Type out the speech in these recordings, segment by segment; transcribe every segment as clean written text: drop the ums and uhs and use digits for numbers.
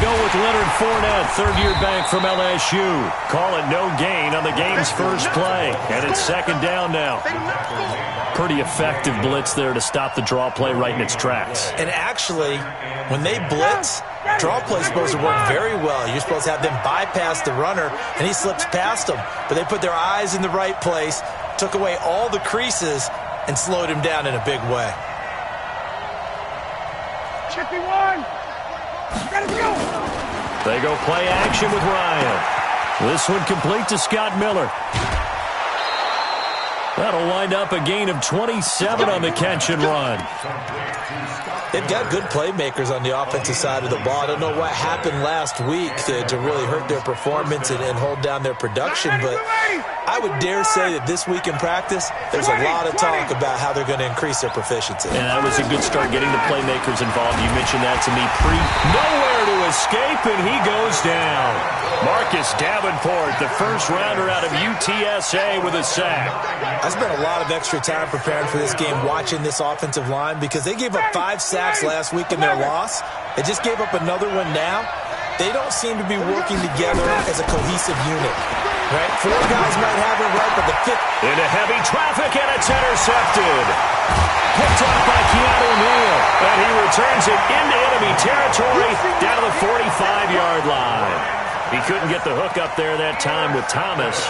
go with Leonard Fournette, third-year back from LSU. Call it no gain on the game's first play, and it's second down now. Pretty effective blitz there to stop the draw play right in its tracks. And actually, when they blitz, draw play is supposed to work very well. You're supposed to have them bypass the runner, and he slips past them. But they put their eyes in the right place, took away all the creases, and slowed him down in a big way. Chippy one. They go play action with Ryan. This one complete to Scott Miller. That'll wind up a gain of 27 on the catch and run. They've got good playmakers on the offensive side of the ball. I don't know what happened last week to really hurt their performance and hold down their production, but I would dare say that this week in practice, there's a lot of talk about how they're going to increase their proficiency. And that was a good start getting the playmakers involved. You mentioned that to me nowhere to escape, and he goes down. Marcus Davenport, the first rounder out of UTSA with a sack. I spent a lot of extra time preparing for this game watching this offensive line because they gave up 5 sacks last week in their loss. They just gave up another one now. They don't seem to be working together as a cohesive unit. Right? 4 guys might have it right, but the 5th... Into heavy traffic, and it's intercepted. Picked up by Keanu Neal, and he returns it into enemy territory down to the 45-yard line. He couldn't get the hook up there that time with Thomas.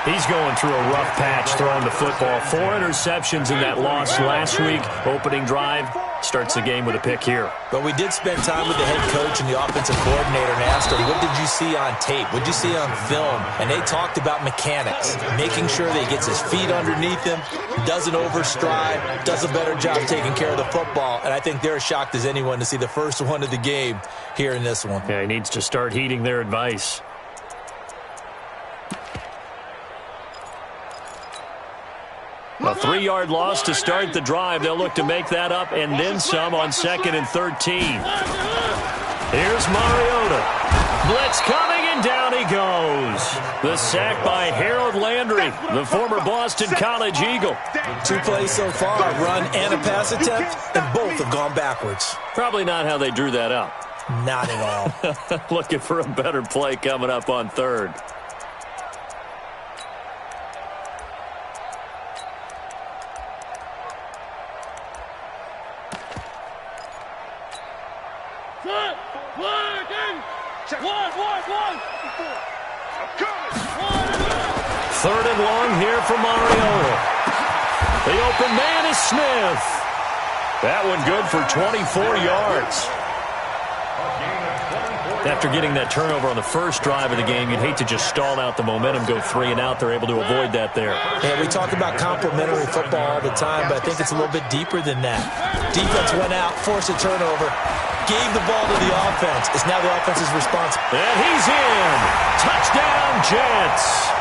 He's going through a rough patch throwing the football. 4 interceptions in that loss last week. Opening drive starts the game with a pick here. But we did spend time with the head coach and the offensive coordinator and asked him, what did you see on tape? What did you see on film? And they talked about mechanics, making sure that he gets his feet underneath him, doesn't overstride, does a better job taking care of the football. And I think they're as shocked as anyone to see the first one of the game here in this one. Yeah, he needs to start heeding their advice. A 3-yard loss to start the drive. They'll look to make that up and then some on 2nd and 13. Here's Mariota. Blitz coming, and down he goes. The sack by Harold Landry, the former Boston College Eagle. 2 plays so far, a run and a pass attempt, and both have gone backwards. Probably not how they drew that up. Not at all. Looking for a better play coming up on 3rd. Third and long here for Mariota. The open man is Smith. That one good for 24 yards. After getting that turnover on the first drive of the game, you'd hate to just stall out the momentum, go 3 and out. They're able to avoid that there. Yeah, we talk about complementary football all the time, but I think it's a little bit deeper than that. Defense went out, forced a turnover, gave the ball to the offense. It's now the offense's response. And he's in. Touchdown, Jets.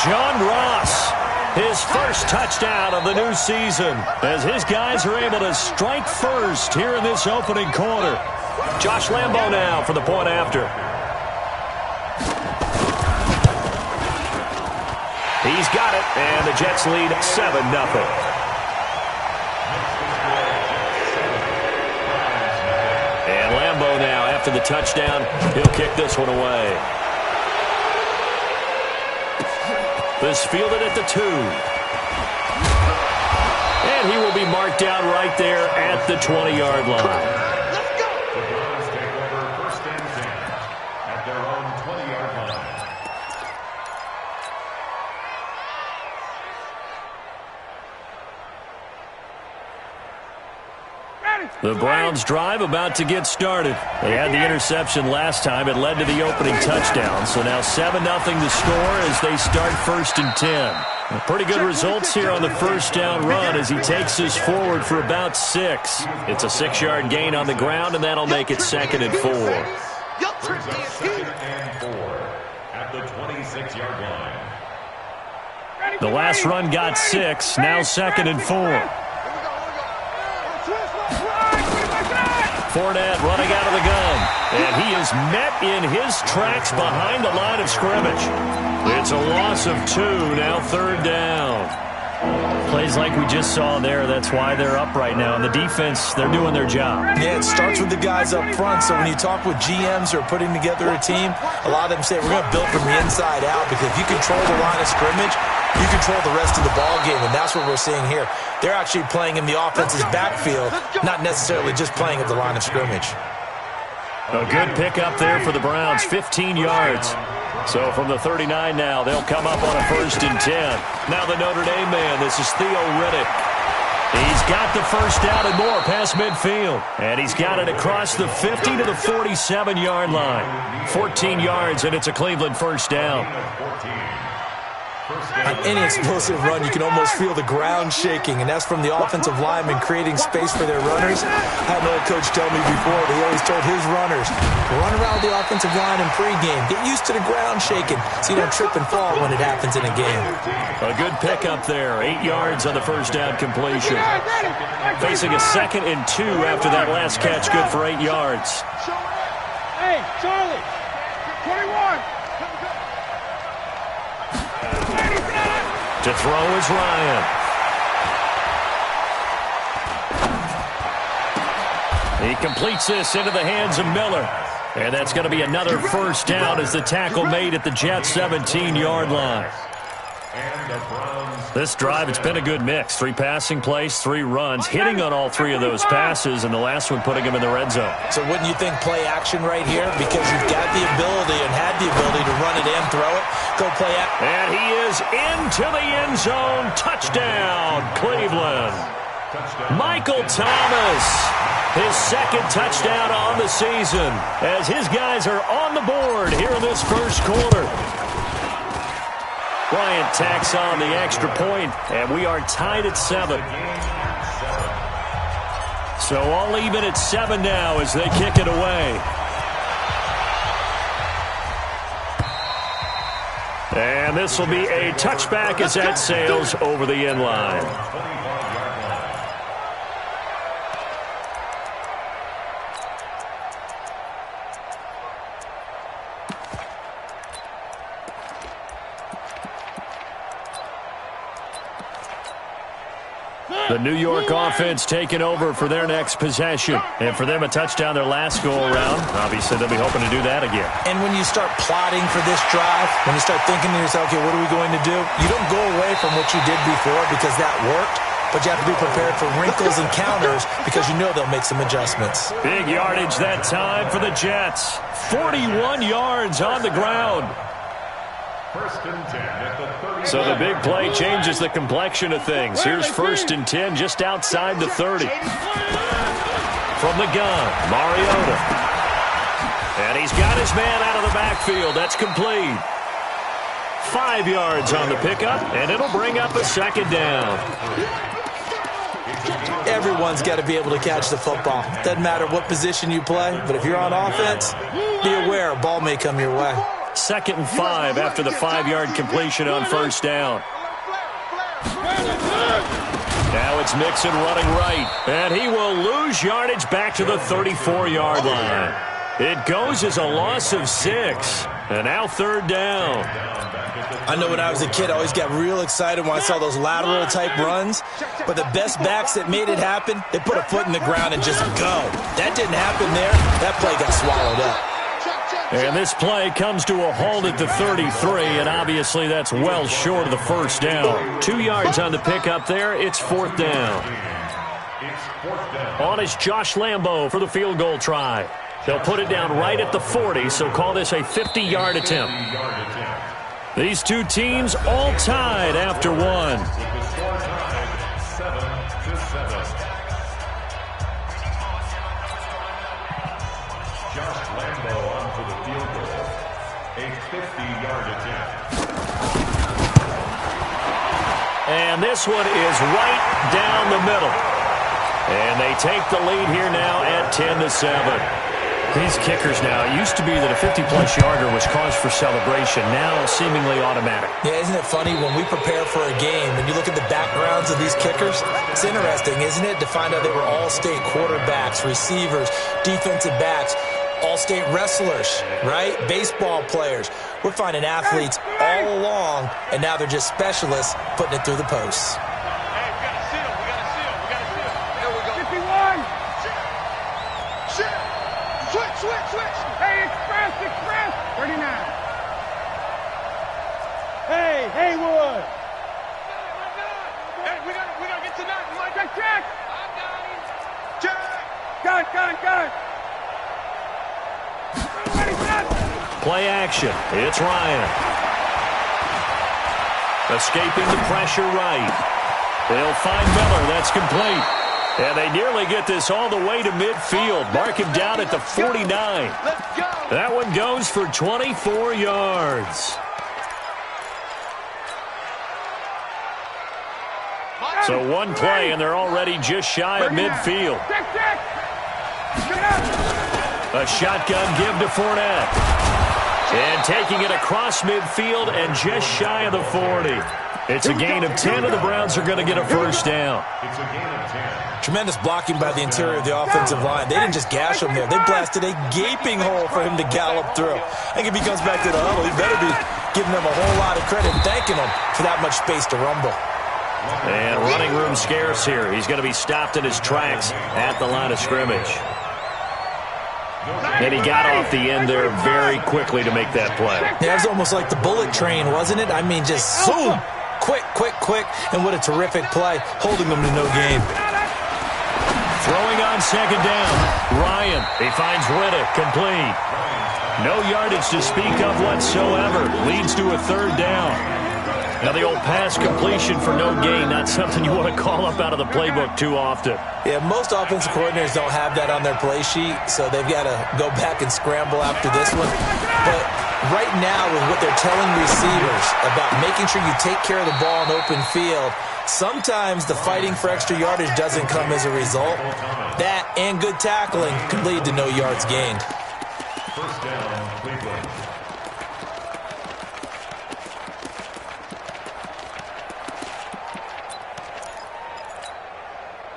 John Ross, his first touchdown of the new season, as his guys are able to strike first here in this opening quarter. Josh Lambo now for the point after. He's got it, and the Jets lead 7-0. And Lambo now, after the touchdown, he'll kick this one away. This fielded at the 2. And he will be marked down right there at the 20-yard line. The Browns drive about to get started. They had the interception last time. It led to the opening touchdown. So now 7-0 the score as they start 1st and 10. Pretty good results here on the first down run as he takes us forward for about 6. It's a 6-yard gain on the ground, and that'll make it 2nd and 4. 2nd and 4 at the 26-yard line. The last run got 6. Now 2nd and 4. Fournette running out of the gun, and he is met in his tracks behind the line of scrimmage. It's a loss of 2, now 3rd down. Plays like we just saw there, that's why they're up right now. And the defense, they're doing their job. Yeah, it starts with the guys up front. So when you talk with GMs who are putting together a team, a lot of them say we're going to build from the inside out, because if you control the line of scrimmage, you control the rest of the ball game, and that's what we're seeing here. They're actually playing in the offense's backfield, not necessarily just playing at the line of scrimmage. A good pickup there for the Browns, 15 yards. So from the 39 now, they'll come up on a 1st and 10. Now the Notre Dame man, this is Theo Riddick. He's got the first down and more past midfield. And he's got it across the 50 to the 47-yard line. 14 yards, and it's a Cleveland first down. On any explosive run, you can almost feel the ground shaking, and that's from the offensive linemen creating space for their runners. I had an old coach tell me before that he always told his runners, run around the offensive line in pregame. Get used to the ground shaking so you don't trip and fall when it happens in a game. A good pickup there. 8 yards on the first down completion. Facing a 2nd and 2 after that last catch. Good for 8 yards. Hey, Charlie, 21. To throw is Ryan. He completes this into the hands of Miller. And that's going to be another first down as the tackle made at the Jets' 17-yard line. This drive, it's been a good mix. 3 passing plays, 3 runs, hitting on all 3 of those passes, and the last one putting him in the red zone. So wouldn't you think play action right here? Because you've got the ability and had the ability to run it in, throw it, go play action. And he is into the end zone. Touchdown, Cleveland. Michael Thomas, his 2nd touchdown on the season, as his guys are on the board here in this first quarter. Bryant tacks on the extra point, and we are tied at 7. So all even at 7 now as they kick it away. And this will be a touchback as that sails over the end line. The New York offense taking over for their next possession. And for them, a touchdown their last go-around. Obviously, they'll be hoping to do that again. And when you start plotting for this drive, when you start thinking to yourself, okay, what are we going to do? You don't go away from what you did before because that worked, but you have to be prepared for wrinkles and counters because you know they'll make some adjustments. Big yardage that time for the Jets. 41 yards on the ground. So the big play changes the complexion of things. Here's 1st and 10 just outside the 30. From the gun, Mariota. And he's got his man out of the backfield. That's complete. 5 yards on the pickup, and it'll bring up a 2nd down. Everyone's got to be able to catch the football. Doesn't matter what position you play, but if you're on offense, be aware a ball may come your way. 2nd and 5 after the 5-yard completion on 1st down. Now it's Mixon running right, and he will lose yardage back to the 34-yard line. It goes as a loss of 6, and now 3rd down. I know when I was a kid, I always got real excited when I saw those lateral-type runs, but the best backs that made it happen, they put a foot in the ground and just go. That didn't happen there. That play got swallowed up. And this play comes to a halt at the 33, and obviously that's well short of the first down. 2 yards on the pickup there. It's 4th down. On is Josh Lambo for the field goal try. They'll put it down right at the 40, so call this a 50-yard attempt. These two teams all tied after one. Josh Lambo on for the field goal. A 50-yard attempt. And this one is right down the middle. And they take the lead here now at 10-7. These kickers now, it used to be that a 50-plus yarder was cause for celebration. Now seemingly automatic. Yeah, isn't it funny when we prepare for a game, when you look at the backgrounds of these kickers, it's interesting, isn't it, to find out they were all-state quarterbacks, receivers, defensive backs, all-state wrestlers, right? Baseball players. We're finding athletes all along, and now they're just specialists putting it through the posts. switch. Hey, express. 39. Hey, Haywood. Hey, we gotta get to that. You like that, Jack? Got it. Play action. It's Ryan. Escaping the pressure right. They'll find Miller. That's complete. And they nearly get this all the way to midfield. Mark him down at the 49. That one goes for 24 yards. So one play, and they're already just shy of midfield. A shotgun give to Fournette. And taking it across midfield and just shy of the 40. It's a gain of 10, and the Browns are going to get a first down. It's a gain of 10. Tremendous blocking by the interior of the offensive line. They didn't just gash him there. They blasted a gaping hole for him to gallop through. I think if he comes back to the huddle, he better be giving them a whole lot of credit, thanking them for that much space to rumble. And running room scarce here. He's going to be stopped in his tracks at the line of scrimmage. And he got off the end there very quickly to make that play. Yeah, it was almost like the bullet train, wasn't it? I mean, just zoom. Quick. And what a terrific play, holding them to no gain. Throwing on second down. Ryan, he finds Riddick, complete. No yardage to speak of whatsoever. Leads to a third down. Now the old pass completion for no gain, not something you want to call up out of the playbook too often. Yeah, most offensive coordinators don't have that on their play sheet, so they've got to go back and scramble after this one. But right now, with what they're telling receivers about making sure you take care of the ball in open field, sometimes the fighting for extra yardage doesn't come as a result. That and good tackling could lead to no yards gained. First down, Cleveland.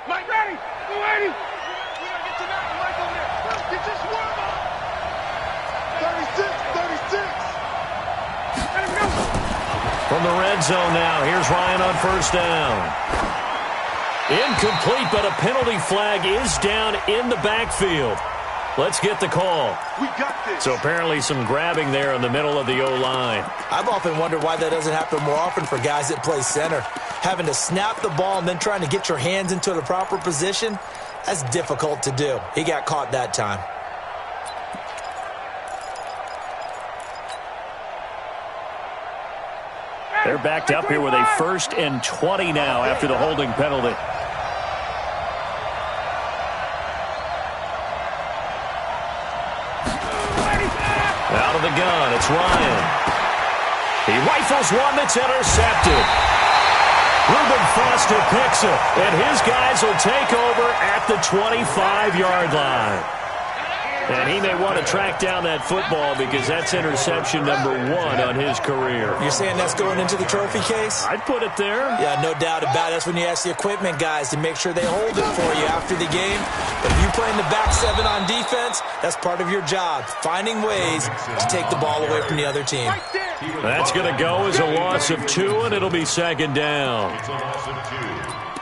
Mike, ready. Go, Eddie. We gotta get to that. Mike over there. Get this warm up. 36. Let him go. From the red zone now, here's Ryan on first down. Incomplete, but a penalty flag is down in the backfield. Let's get the call. We got this. So apparently some grabbing there in the middle of the O-line. I've often wondered why that doesn't happen more often for guys that play center. Having to snap the ball and then trying to get your hands into the proper position, that's difficult to do. He got caught that time. They're backed up here with a 1st and 20 now after the holding penalty. Out of the gun, it's Ryan. He rifles one that's intercepted. Reuben Foster picks it, and his guys will take over at the 25-yard line. And he may want to track down that football because that's interception number 1 on his career. You're saying that's going into the trophy case? I'd put it there. Yeah, no doubt about it. That's when you ask the equipment guys to make sure they hold it for you after the game. But if you play in the back 7 on defense, that's part of your job, finding ways to take the ball away from the other team. That's going to go as a loss of 2, and it'll be second down. It's a loss of 2.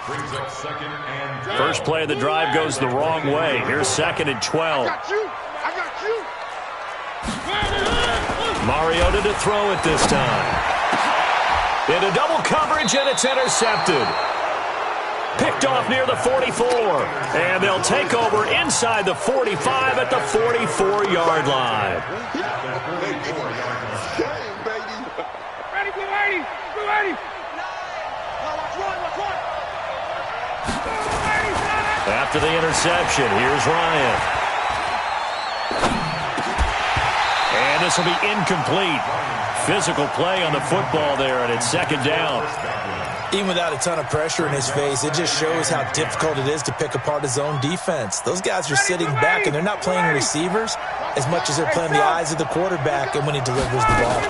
Brings up second and... First play of the drive goes the wrong way. Here's 2nd and 12. I got you. Mariota to throw it this time. Into double coverage, and it's intercepted. Picked off near the 44. And they'll take over inside the 45 at the 44-yard line. Ready. After the interception, here's Ryan. And this will be incomplete. Physical play on the football there, and it's second down. Even without a ton of pressure in his face, it just shows how difficult it is to pick apart his own defense. Those guys are sitting back, and they're not playing receivers as much as they're playing the eyes of the quarterback and when he delivers the ball.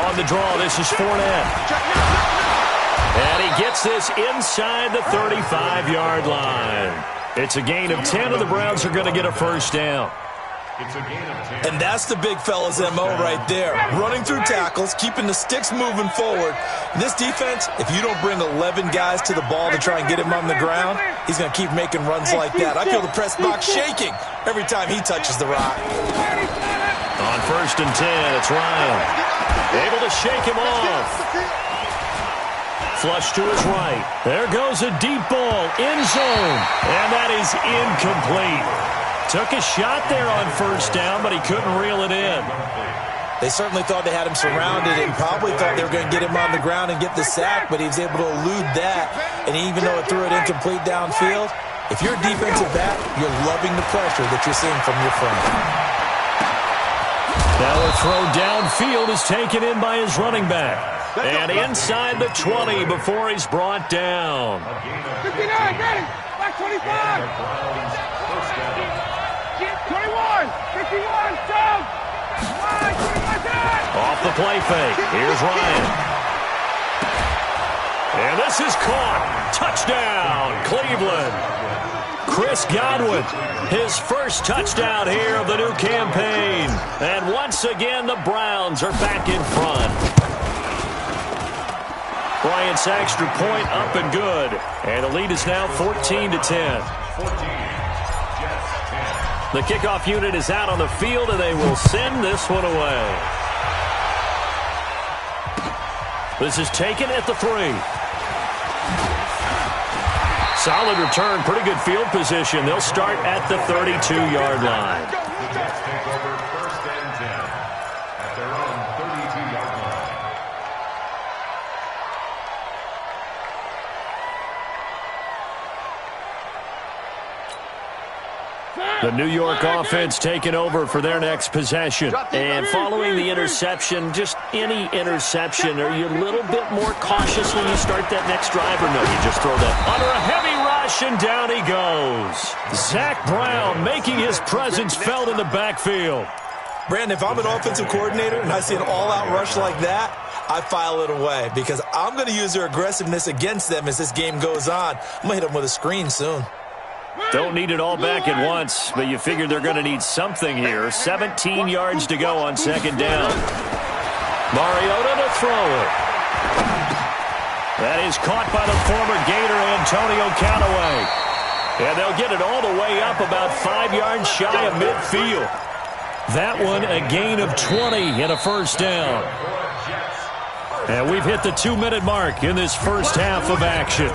On the draw, this is Fournette. And he gets this inside the 35-yard line. It's a gain of 10, and the Browns are going to get a first down. It's a gain of 10. And that's the big fella's MO right there. Running through tackles, keeping the sticks moving forward. This defense, if you don't bring 11 guys to the ball to try and get him on the ground, he's going to keep making runs like that. I feel the press box shaking every time he touches the rock. On 1st and 10, it's Ryan. Able to shake him off. Flush to his right. There goes a deep ball, end zone. And that is incomplete. Took a shot there on 1st down, but he couldn't reel it in. They certainly thought they had him surrounded and probably thought they were going to get him on the ground and get the sack, but he was able to elude that. And even though it threw it incomplete downfield, if you're a defensive back, you're loving the pressure that you're seeing from your front. Now a throw downfield is taken in by his running back. And inside the 20 before he's brought down. 59, got it. Back 25. 21, 51, jump. Off the play fake. Here's Ryan. And this is caught. Touchdown, Cleveland. Chris Godwin, his first touchdown here of the new campaign. And once again, the Browns are back in front. Bryant's extra point up and good. And the lead is now 14-10. The kickoff unit is out on the field, and they will send this one away. This is taken at the 3. Solid return, pretty good field position. They'll start at the 32-yard line. The Jets take over 1st and 10 at their own 32-yard line. The New York offense taking over for their next possession. And following the interception, just any interception, are you a little bit more cautious when you start that next drive, or no? You just throw that under a heavy rush, and down he goes. Zach Brown making his presence felt in the backfield. Brandon, if I'm an offensive coordinator and I see an all-out rush like that, I file it away because I'm going to use their aggressiveness against them as this game goes on. I'm going to hit them with a screen soon. Don't need it all back at once, but you figure they're going to need something here. 17 yards to go on 2nd down. Mariota to throw it. That is caught by the former Gator Antonio Callaway. And they'll get it all the way up about 5 yards shy of midfield. That one a gain of 20 and a 1st down. And we've hit the 2-minute mark in this first half of action.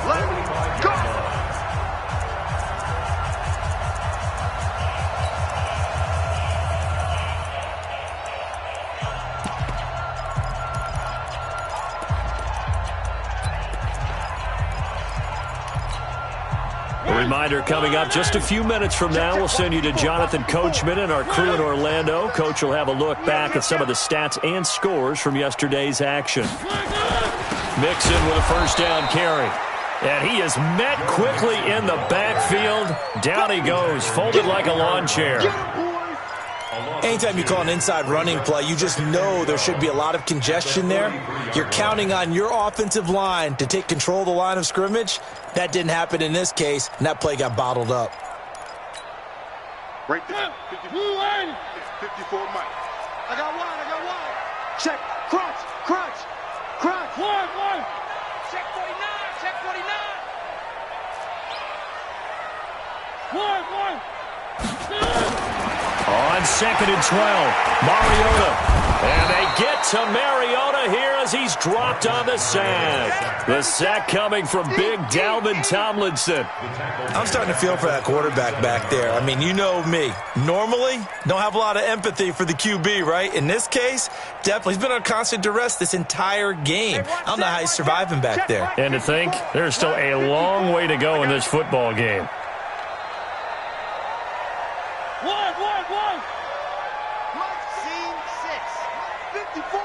Reminder coming up just a few minutes from now. We'll send you to Jonathan Coachman and our crew in Orlando. Coach will have a look back at some of the stats and scores from yesterday's action. Mixon with a 1st down carry. And he is met quickly in the backfield. Down he goes, folded like a lawn chair. Anytime you call an inside running play, you just know there should be a lot of congestion there. You're counting on your offensive line to take control of the line of scrimmage. That didn't happen in this case, and that play got bottled up. Right there. 54 Mike. I got one. Check. Crunch. One. Check 49. One. On 2nd and 12, Mariota. And they get to Mariota here as he's dropped on the sack. The sack coming from big Dalvin Tomlinson. I'm starting to feel for that quarterback back there. I mean, you know me. Normally, don't have a lot of empathy for the QB, right? In this case, definitely. He's been on constant duress this entire game. I don't know how he's surviving back there. And to think, there's still a long way to go in this football game. One. Scene 6. 54.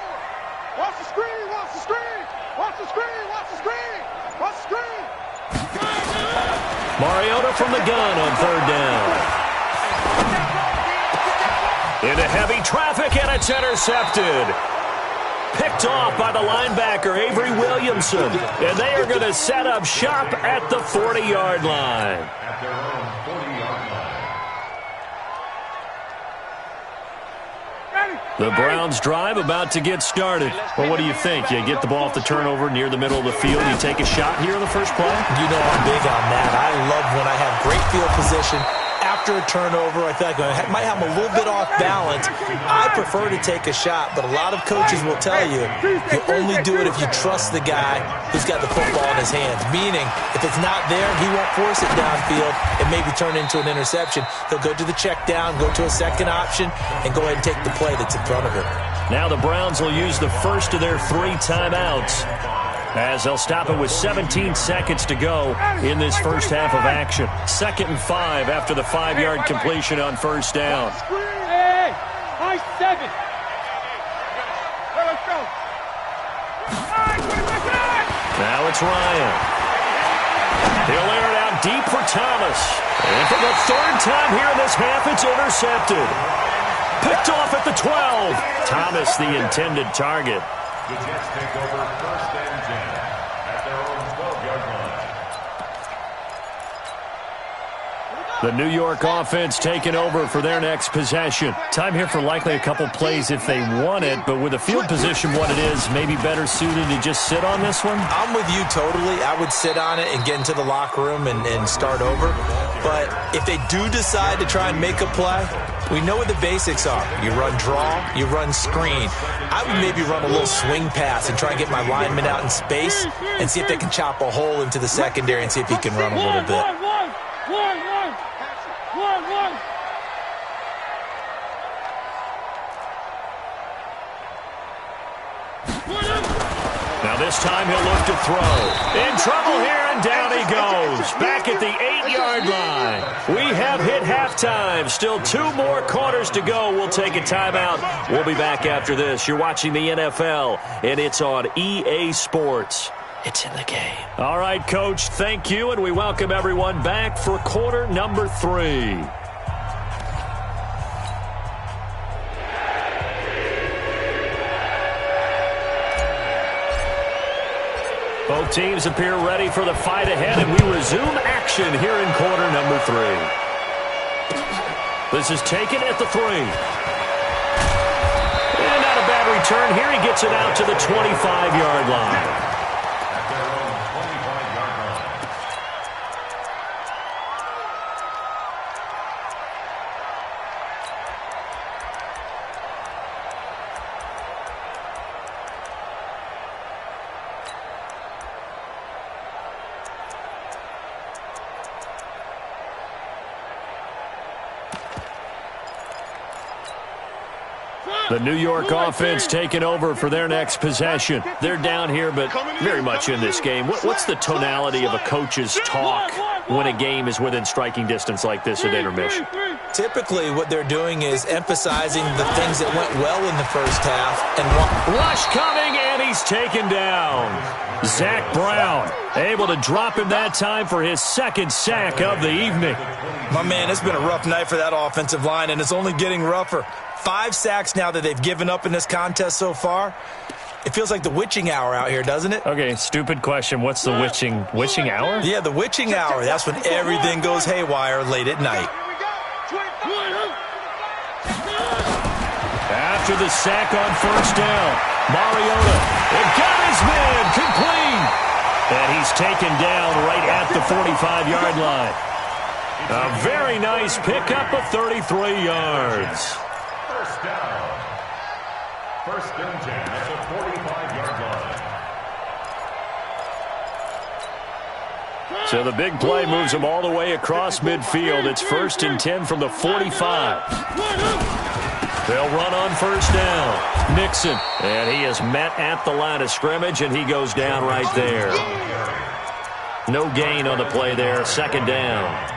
Watch the screen. Mariota from the gun on 3rd down. Into heavy traffic, and it's intercepted. Picked off by the linebacker, Avery Williamson. And they are going to set up shop at the 40-yard line. At their own 40-yard line. The Browns drive about to get started. Well, what do you think? You get the ball off the turnover near the middle of the field. You take a shot here in the first play? You know I'm big on that. I love when I have great field position. After a turnover, I feel like I might have a little bit off balance. I prefer to take a shot, but a lot of coaches will tell you only do it if you trust the guy who's got the football in his hands. Meaning, if it's not there, he won't force it downfield and maybe turn into an interception. He'll go to the check down, go to a second option, and go ahead and take the play that's in front of him. Now the Browns will use the first of their 3 timeouts, as they'll stop it with 17 seconds to go in this first half of action. 2nd and 5 after the 5-yard completion on first down. Hey, high 7. Let's go. Now it's Ryan. He'll air it out deep for Thomas. And for the 3rd time here in this half, it's intercepted. Picked off at the 12. Thomas, the intended target. The Jets take over 1st and 10 at their own 12-yard line. The New York offense taking over for their next possession. Time here for likely a couple plays if they want it, but with the field position what it is, maybe better suited to just sit on this one? I'm with you totally. I would sit on it and get into the locker room and start over. But if they do decide to try and make a play, we know what the basics are. You run draw, you run screen. I would maybe run a little swing pass and try and get my lineman out in space and see if they can chop a hole into the secondary and see if he can run a little bit. Now this time he'll look to throw. In trouble here, and down he goes. Back at the 8-yard line. We have hit halftime. Still 2 more quarters to go. We'll take a timeout. We'll be back after this. You're watching the NFL, and it's on EA Sports. It's in the game. All right, Coach, thank you, and we welcome everyone back for quarter number 3. Both teams appear ready for the fight ahead, and we resume action here in quarter number 3. This is taken at the 3. And not a bad return here. He gets it out to the 25-yard line. At their own 25-yard line. The New York offense taking over for their next possession. They're down here, but very much in this game. What's the tonality of a coach's talk when a game is within striking distance like this at intermission? Typically, what they're doing is emphasizing the things that went well in the first half. And rush coming, and he's taken down. Zach Brown able to drop him that time for his 2nd sack of the evening. my man, it's been a rough night for that offensive line, and it's only getting rougher. 5 sacks now that they've given up in this contest so far. It feels like the witching hour out here, doesn't it? Okay, stupid question. What's the witching hour? Yeah, the witching hour. That's when everything goes haywire late at night. After the sack on first down, Mariota, it got his man complete. And he's taken down right at the 45-yard line. A very nice pickup of 33 yards. First down. 1st and 10 at the 45-yard line. So the big play moves him all the way across midfield. It's 1st and 10 from the 45. They'll run on first down. Nixon, and he is met at the line of scrimmage, and he goes down right there. No gain on the play there, 2nd down.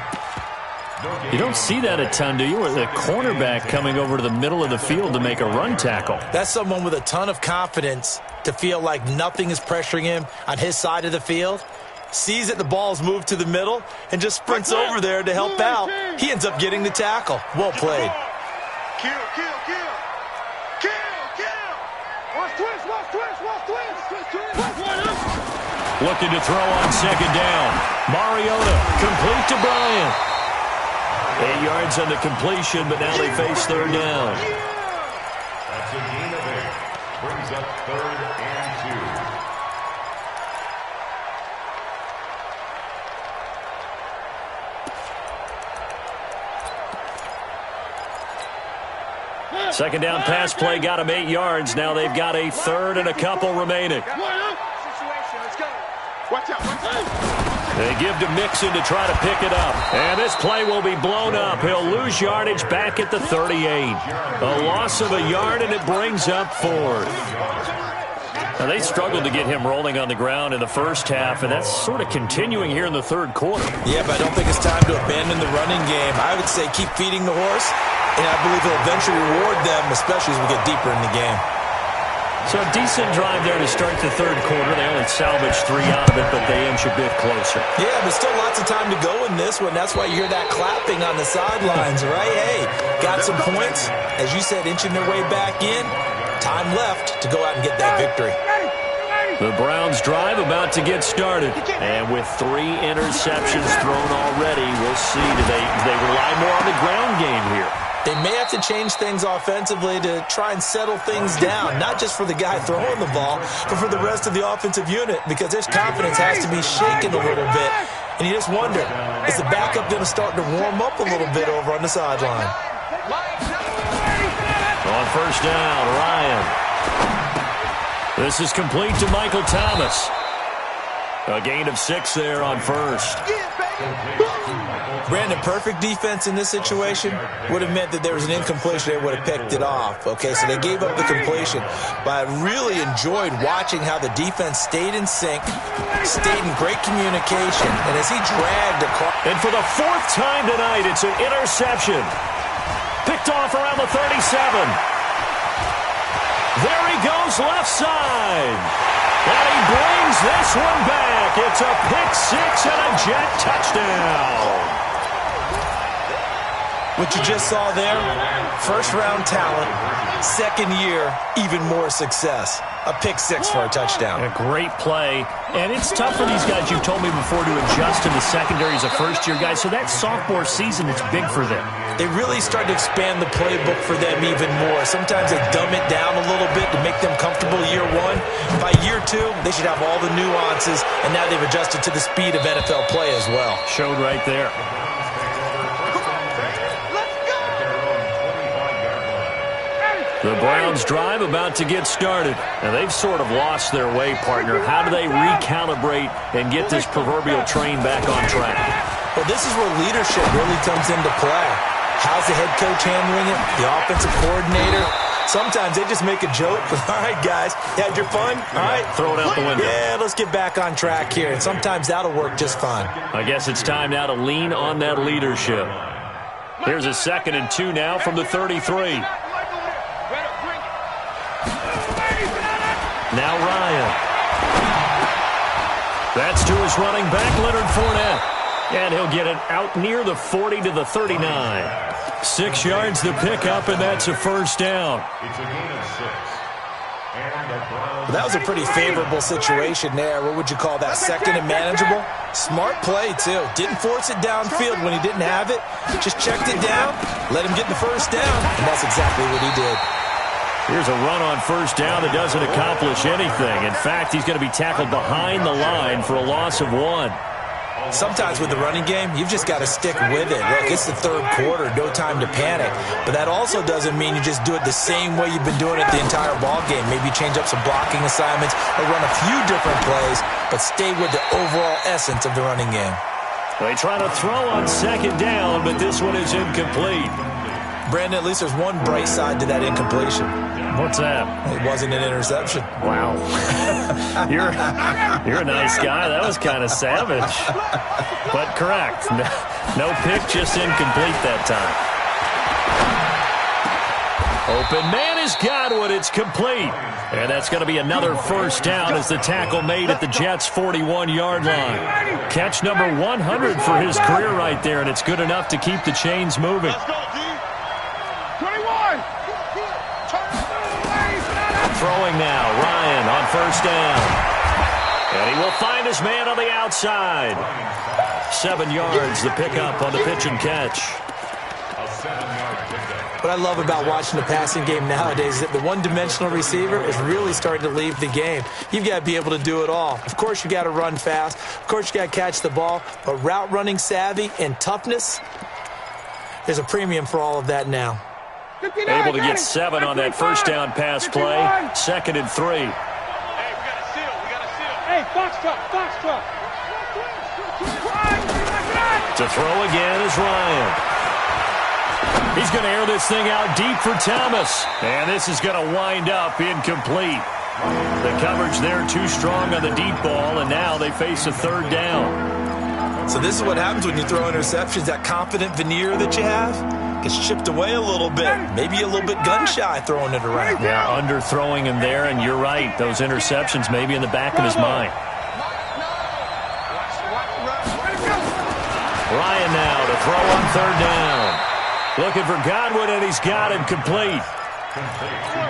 You don't see that a ton, do you? With a cornerback coming over to the middle of the field to make a run tackle. That's someone with a ton of confidence to feel like nothing is pressuring him on his side of the field. Sees that the ball's moved to the middle and just sprints over there to help out. He ends up getting the tackle. Well played. Kill. Watch twist. Looking to throw on 2nd down. Mariota, complete to Bryant. 8 yards on the completion, but now they face 3rd down. That's a gain of 8. Brings up 3rd and 2. Second down pass play got him 8 yards. Now they've got a 3rd and a couple remaining. Watch out, watch out. They give to Mixon to try to pick it up. And this play will be blown up. He'll lose yardage back at the 38. A loss of a yard, and it brings up 4th. Now, they struggled to get him rolling on the ground in the first half, and that's sort of continuing here in the third quarter. Yeah, but I don't think it's time to abandon the running game. I would say keep feeding the horse, and I believe he'll eventually reward them, especially as we get deeper in the game. So a decent drive there to start the third quarter. They only salvaged 3 out of it, but they inch a bit closer. Yeah, but still lots of time to go in this one. That's why you hear that clapping on the sidelines, right? Hey, got some points. As you said, inching their way back in. Time left to go out and get that victory. The Browns drive about to get started. And with 3 interceptions thrown already, we'll see. Do they rely more on the ground game here? They may have to change things offensively to try and settle things down, not just for the guy throwing the ball, but for the rest of the offensive unit, because his confidence has to be shaken a little bit. And you just wonder, is the backup going to start to warm up a little bit over on the sideline? On first down, Ryan. This is complete to Michael Thomas. A gain of 6 there on first. Brandon, perfect defense in this situation would have meant that there was an incompletion. They would have picked it off. Okay, so they gave up the completion. But I really enjoyed watching how the defense stayed in sync, stayed in great communication, and as he dragged across. And for the 4th time tonight, it's an interception. Picked off around the 37. There he goes left side. And he brings this one back. It's a pick 6 and a Jet touchdown. What you just saw there, first-round talent, second year, even more success. A pick 6 for a touchdown. A great play. And it's tough for these guys, you've told me before, to adjust in the secondary as a first-year guy. So that sophomore season, it's big for them. They really started to expand the playbook for them even more. Sometimes they dumb it down a little bit to make them comfortable year 1. By year 2, they should have all the nuances, and now they've adjusted to the speed of NFL play as well. Showed right there. The Browns drive about to get started. And they've sort of lost their way, partner. How do they recalibrate and get this proverbial train back on track? Well, this is where leadership really comes into play. How's the head coach handling it? The offensive coordinator? Sometimes they just make a joke. All right, guys, you had your fun? All right. Throw it out the window. Yeah, let's get back on track here. And sometimes that'll work just fine. I guess it's time now to lean on that leadership. Here's a 2nd and 2 now from the 33. Now Ryan. That's to his running back, Leonard Fournette. And he'll get it out near the 40 to the 39. 6 yards the pickup, and that's a first down. It's a gain of 6. And the Browns. That was a pretty favorable situation there. What would you call that? Second and manageable? Smart play, too. Didn't force it downfield when he didn't have it. Just checked it down, let him get the first down, and that's exactly what he did. Here's a run on first down that doesn't accomplish anything. In fact, he's going to be tackled behind the line for a loss of 1. Sometimes with the running game, you've just got to stick with it. Look, it's the third quarter, no time to panic. But that also doesn't mean you just do it the same way you've been doing it the entire ball game. Maybe change up some blocking assignments or run a few different plays, but stay with the overall essence of the running game. They try to throw on second down, but this one is incomplete. Brandon, at least there's one bright side to that incompletion. What's that? It wasn't an interception. Wow. You're a nice guy. That was kind of savage. But correct. No pick, just incomplete that time. Open man has got one. It's complete. And that's going to be another first down as the tackle made at the Jets' 41-yard line. Catch number 100 for his career right there, and it's good enough to keep the chains moving. Throwing now, Ryan on first down. And he will find his man on the outside. 7 yards, the pickup on the pitch and catch. A 7-yard pickup. What I love about watching the passing game nowadays is that the one-dimensional receiver is really starting to leave the game. You've got to be able to do it all. Of course, you got to run fast. Of course, you got to catch the ball. But route running savvy and toughness, there's a premium for all of that now. Able to get 7 on that first down pass play. 2nd and 3. Hey, we got a seal. We got a seal. Hey, Foxtrot. To throw again is Ryan. He's going to air this thing out deep for Thomas. And this is going to wind up incomplete. The coverage there too strong on the deep ball, and now they face a 3rd down. So this is what happens when you throw interceptions. That confident veneer that you have gets chipped away a little bit. Maybe a little bit gun-shy throwing it around. Yeah, underthrowing him there, and you're right. Those interceptions may be in the back of his mind. Ryan now to throw on 3rd down. Looking for Godwin, and he's got him complete.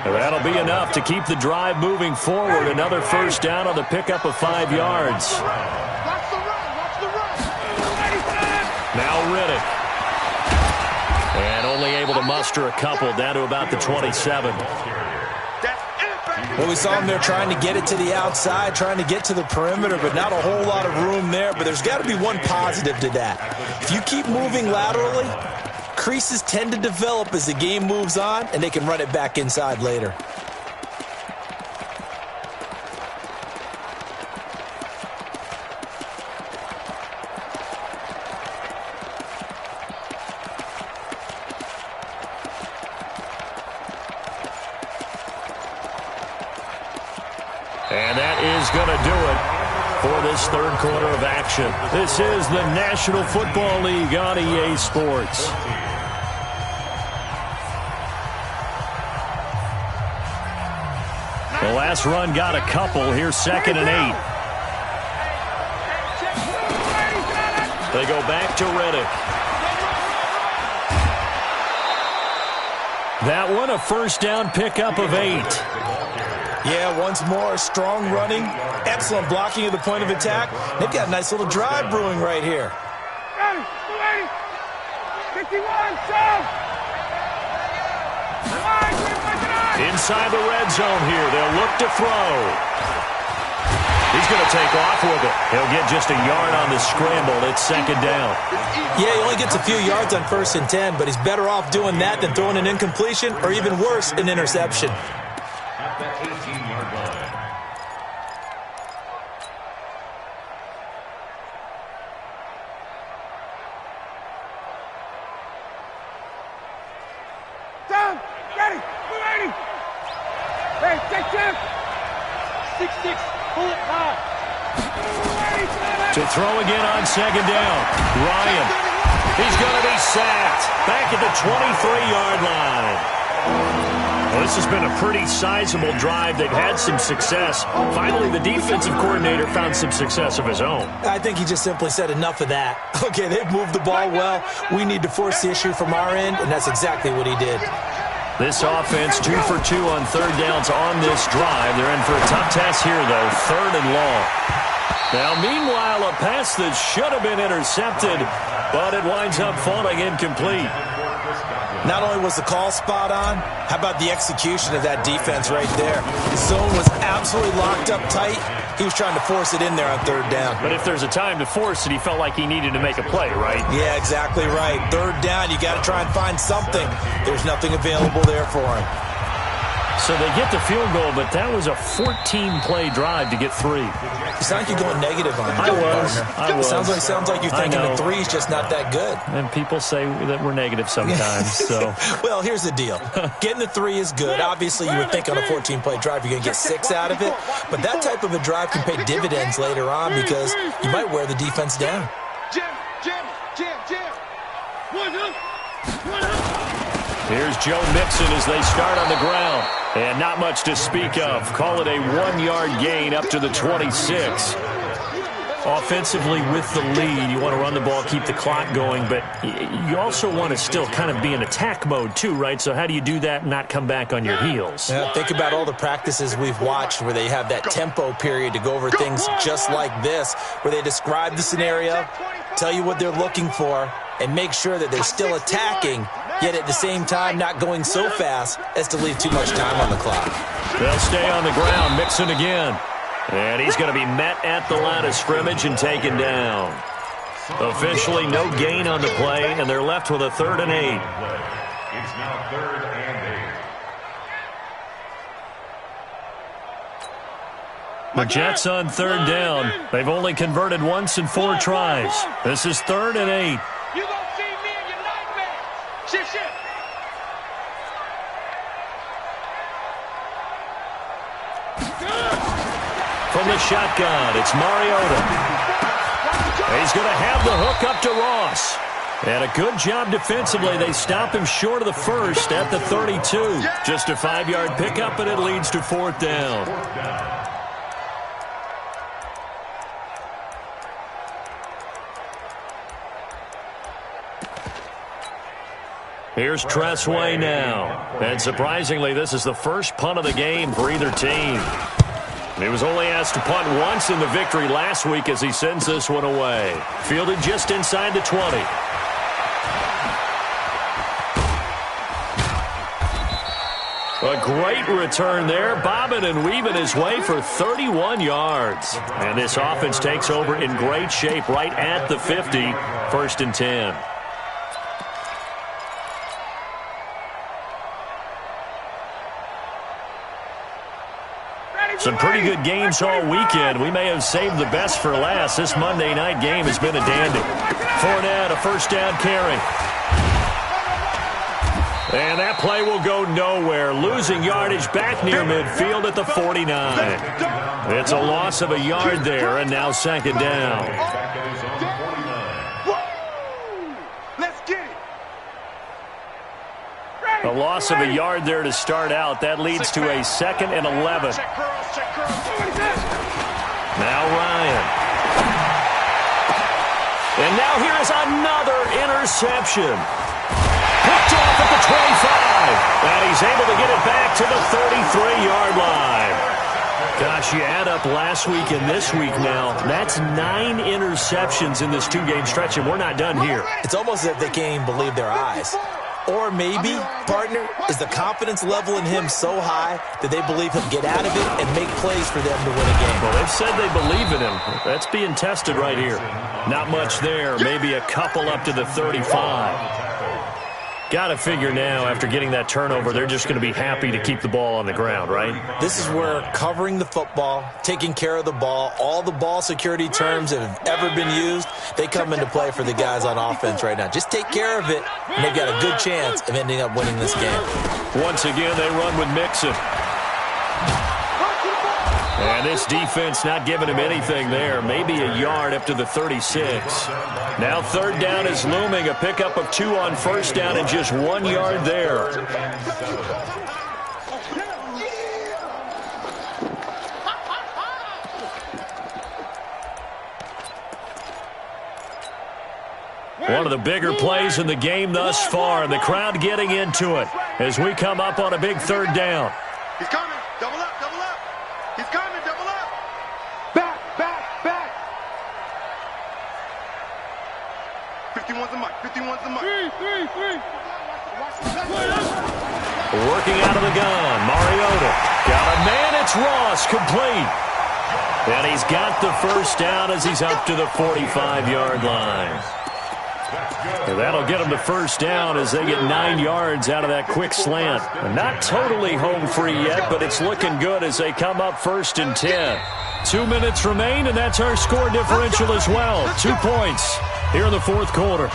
That'll be enough to keep the drive moving forward. Another first down on the pickup of 5 yards. Now Riddick. And only able to muster a couple down to about the 27. Well, we saw him there trying to get it to the outside, trying to get to the perimeter, but not a whole lot of room there. But there's got to be one positive to that. If you keep moving laterally, creases tend to develop as the game moves on, and they can run it back inside later. And that is going to do it for this 3rd quarter of action. This is the National Football League on EA Sports. The last run got a couple. Here's 2nd and 8. They go back to Riddick. That one a first down pickup of 8. Yeah, once more, strong running, excellent blocking at the point of attack. They've got a nice little drive brewing right here. 51, Inside the red zone here. They'll look to throw. He's going to take off with it. He'll get just a yard on the scramble. It's 2nd down. Yeah, he only gets a few yards on 1st and 10, but he's better off doing that than throwing an incompletion or even worse, an interception. At the 18-yard line. Down, ready, 280. Hey, take 10. 6-6, pull it high. To throw again on 2nd down. Ryan. He's going to be sacked. Back at the 23-yard line. Well, this has been a pretty sizable drive. They've had some success. Finally, the defensive coordinator found some success of his own. I think he just simply said enough of that. Okay, they've moved the ball well. We need to force the issue from our end, and that's exactly what he did. This offense 2 for 2 on 3rd downs on this drive. They're in for a tough test here, though. 3rd and long. Now, meanwhile, a pass that should have been intercepted, but it winds up falling incomplete. Not only was the call spot on, how about the execution of that defense right there? The zone was absolutely locked up tight. He was trying to force it in there on 3rd down. But if there's a time to force it, he felt like he needed to make a play, right? Yeah, exactly right. 3rd down, you got to try and find something. There's nothing available there for him. So they get the field goal, but that was a 14-play drive to get 3. You sound like you're going negative on him. I was. Sounds like you're thinking the 3's just not that good. And people say that we're negative sometimes. So, well, here's the deal. Getting the 3 is good. Obviously, you would think on a 14-play drive you're going to get 6 out of it. But that type of a drive can pay dividends later on because you might wear the defense down. Jim. Here's Joe Mixon as they start on the ground. And not much to speak of. Call it a 1-yard gain up to the 26. Offensively with the lead, you want to run the ball, keep the clock going, but you also want to still kind of be in attack mode too, right? So how do you do that and not come back on your heels? Yeah, think about all the practices we've watched where they have that tempo period to go over things just like this, where they describe the scenario, tell you what they're looking for, and make sure that they're still attacking yet at the same time not going so fast as to leave too much time on the clock. They'll stay on the ground, Mixon again. And he's going to be met at the line of scrimmage and taken down. Officially no gain on the play, and they're left with a 3rd and 8. It's now 3rd and 8. The Jets on 3rd down. They've only converted once in 4 tries. This is 3rd and 8. You gonna see me in your nightmares. Shit. From the shotgun, it's Mariota. He's going to have the hook up to Ross. And a good job defensively. They stop him short of the first at the 32. Just a 5-yard pickup, and it leads to 4th down. Here's Tressway now. And surprisingly, this is the first punt of the game for either team. He was only asked to punt once in the victory last week as he sends this one away. Fielded just inside the 20. A great return there, bobbing and weaving his way for 31 yards. And this offense takes over in great shape right at the 50, 1st and 10. Some pretty good games all weekend. We may have saved the best for last. This Monday night game has been a dandy. Fournette, a 1st down carry. And that play will go nowhere. Losing yardage back near midfield at the 49. It's a loss of a yard there, and now 2nd down. A loss of a yard there to start out. That leads to a 2nd and 11. Now Ryan. And now here is another interception. Picked off at the 25. And he's able to get it back to the 33-yard line. Gosh, you add up last week and this week now. That's 9 interceptions in this 2-game stretch, and we're not done here. It's almost as if they can't even believe their eyes. Or maybe, partner, is the confidence level in him so high that they believe he'll get out of it and make plays for them to win a game. Well, they've said they believe in him. That's being tested right here. Not much there. Maybe a couple up to the 35. Got to figure now, after getting that turnover, they're just going to be happy to keep the ball on the ground, right? This is where covering the football, taking care of the ball, all the ball security terms that have ever been used, they come into play for the guys on offense right now. Just take care of it, and they've got a good chance of ending up winning this game. Once again, they run with Mixon. And this defense not giving him anything there. Maybe a yard up to the 36. Now 3rd down is looming. A pickup of 2 on 1st down and just 1 yard there. One of the bigger plays in the game thus far, and the crowd getting into it as we come up on a big 3rd down. He's coming. Double up, double up. He's coming, double up. Back. 51's the mark. 51's the mark. Three. Working out of the gun, Mariota. Got a man, it's Ross, complete. And he's got the 1st down as he's up to the 45-yard line. And that'll get them to 1st down as they get 9 yards out of that quick slant. Not totally home free yet, but it's looking good as they come up 1st and 10. 2 minutes remain, and that's our score differential as well. 2 points here in the 4th quarter.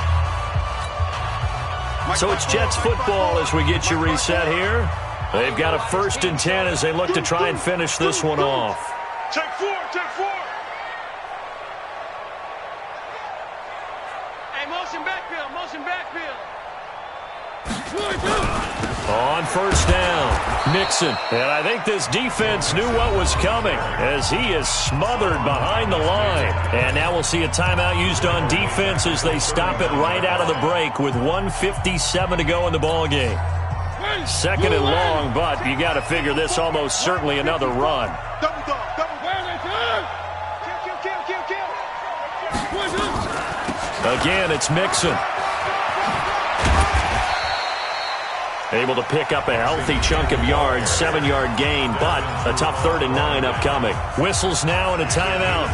So it's Jets football as we get you reset here. They've got a 1st and 10 as they look to try and finish this one off. Take 4. Motion backfield. On 1st down, Mixon. And I think this defense knew what was coming as he is smothered behind the line. And now we'll see a timeout used on defense as they stop it right out of the break with 1:57 to go in the ballgame. 2nd and long, but you got to figure this almost certainly another run. Double dog. Again, it's Mixon. Able to pick up a healthy chunk of yards, 7-yard gain, but a tough 3rd and 9 upcoming. Whistles now and a timeout.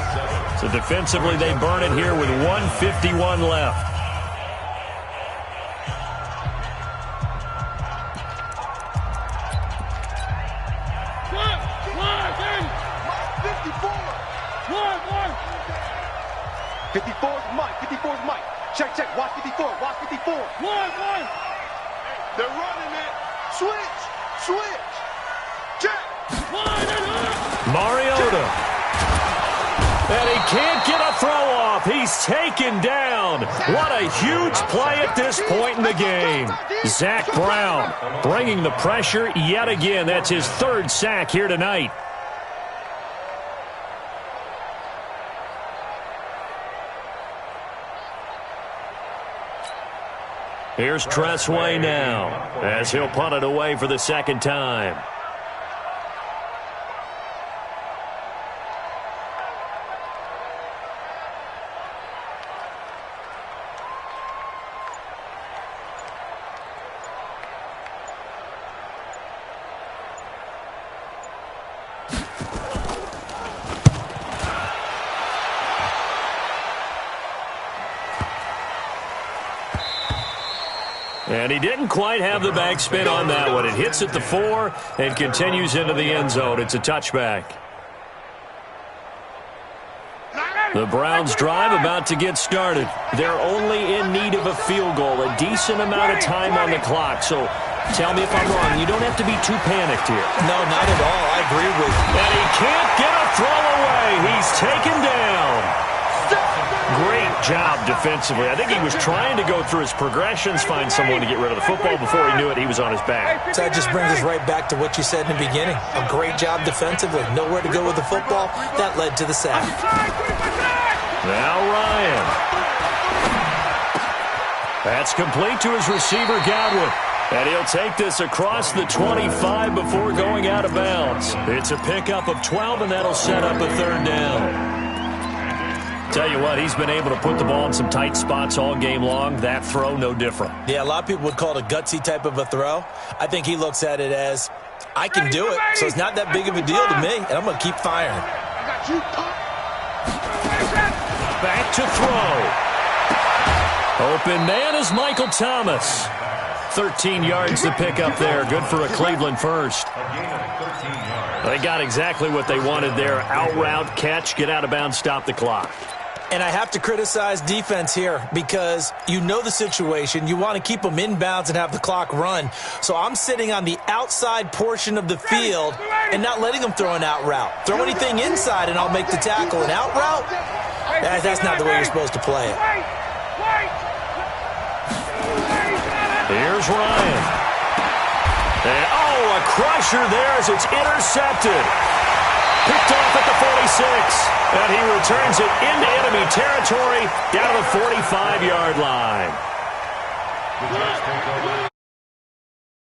So defensively, they burn it here with 1:51 left. Mike. Check. Watch 54. One. They're running it. Switch. Check. Mariota. And he can't get a throw off. He's taken down. What a huge play at this point in the game. Zach Brown bringing the pressure yet again. That's his 3rd sack here tonight. Here's Tressway now as he'll punt it away for the 2nd time. And he didn't quite have the backspin on that one. It hits at the 4 and continues into the end zone. It's a touchback. The Browns drive about to get started. They're only in need of a field goal, a decent amount of time on the clock. So tell me if I'm wrong. You don't have to be too panicked here. No, not at all. I agree with you. And he can't get a throw away. He's taken down. Great job defensively. I think he was trying to go through his progressions, find someone to get rid of the football. Before he knew it, he was on his back. So that just brings us right back to what you said in the beginning. A great job defensively. Nowhere to go with the football. That led to the sack. Now Ryan. That's complete to his receiver, Godwin. And he'll take this across the 25 before going out of bounds. It's a pickup of 12, and that'll set up a 3rd down. Tell you what, he's been able to put the ball in some tight spots all game long. That throw, no different. Yeah, a lot of people would call it a gutsy type of a throw. I think he looks at it as, I can do it, so it's not that big of a deal to me, and I'm going to keep firing. Back to throw. Open man is Michael Thomas. 13 yards to pick up there. Good for a Cleveland first. They got exactly what they wanted there. Out route, catch, get out of bounds, stop the clock. And I have to criticize defense here because you know the situation. You want to keep them inbounds and have the clock run. So I'm sitting on the outside portion of the field and not letting them throw an out route. Throw anything inside and I'll make the tackle. An out route? That's not the way you're supposed to play it. Here's Ryan. And, a crusher there as it's intercepted. Picked off at the 46. And he returns it into enemy territory down to the 45-yard line.